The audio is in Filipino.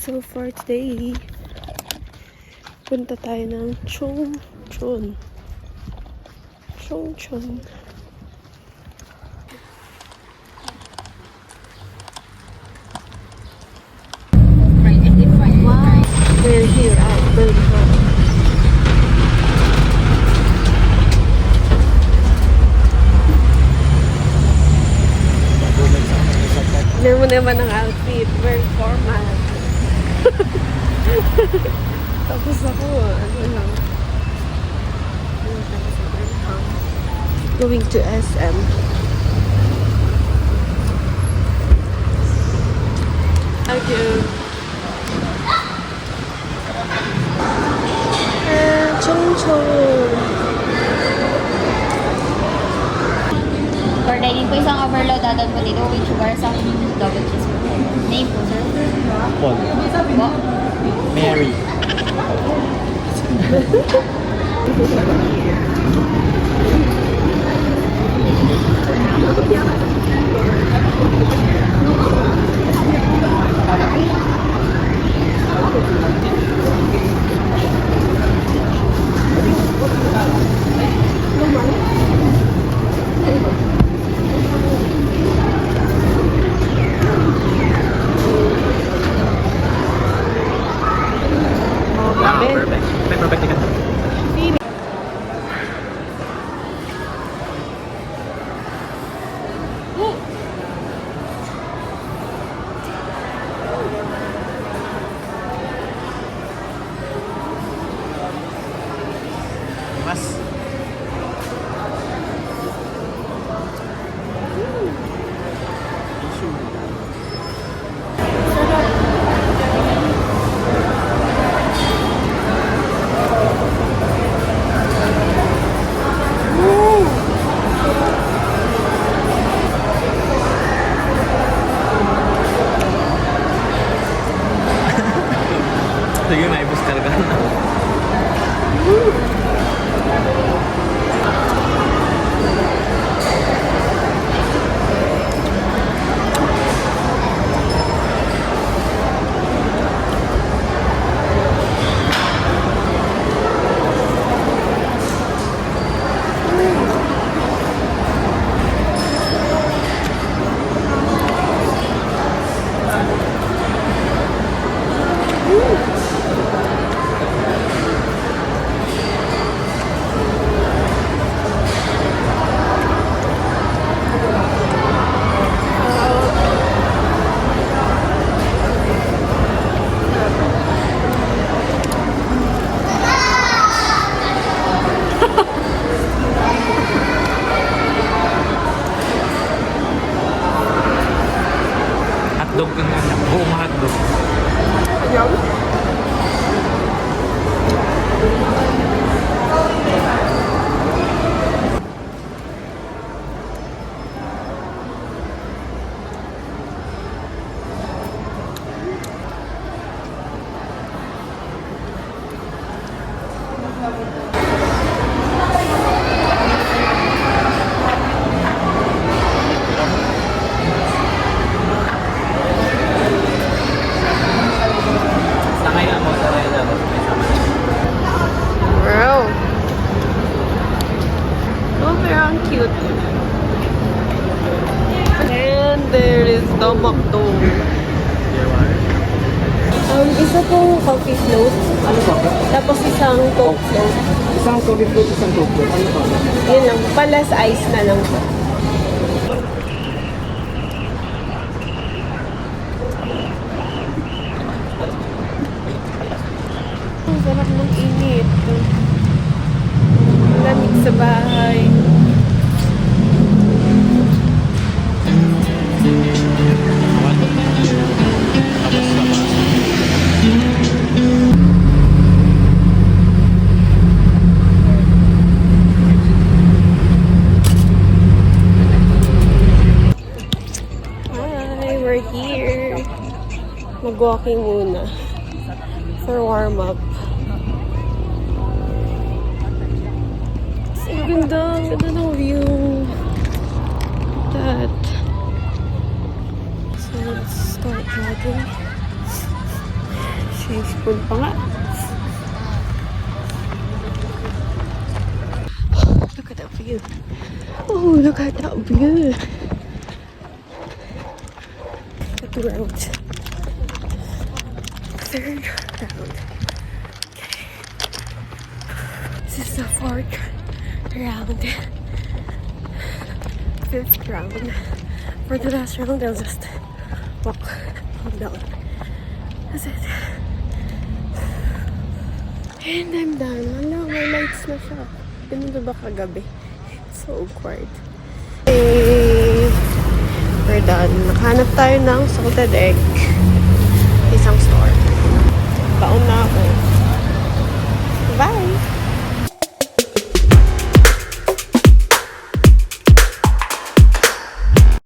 So for today, punta tayo ng Chongchon. Chongchon. Wow! We're here at Burnham. Tignan mo naman ang outfit. Very formal. Tapos ako, ano lang. Going to SM. Again. Chongchon. For dining po, isang overload add-on potato with sugar, isang double cheeseburger. Name po, sir? Paul. Po? Mary. Perfect ka. Mas sige, naibos talaga. Hotdog yung buong hotdog. Ayaw. Sangay na mo sa rin. Wow. Oh, very cute. And there is the McDo. Isa pong coffee float. Ano pa ba? Tapos isang Coke float. Isang coffee fruit, isang coke fruit. Ano pa ba? Yun lang. Palas ice na lang po. Ang sarap ng init. Lamig sa bahay. Hi, we're here. Mag-walking muna for warm-up. Ang ganda ng view. That. So let's start jogging. Teaspoon pa nga. Look at that view. Oh, look at that view. Second round. Third round. Okay. This is the fourth round. Fifth round. For the last round, I'll just walk down. That's it. And I'm done. Wala, may lights na siya. Ganun ba kagabi? It's so awkward. Hey, we're done. Nakahanap tayo ng salted egg. Isang store. Baon na ako. Bye!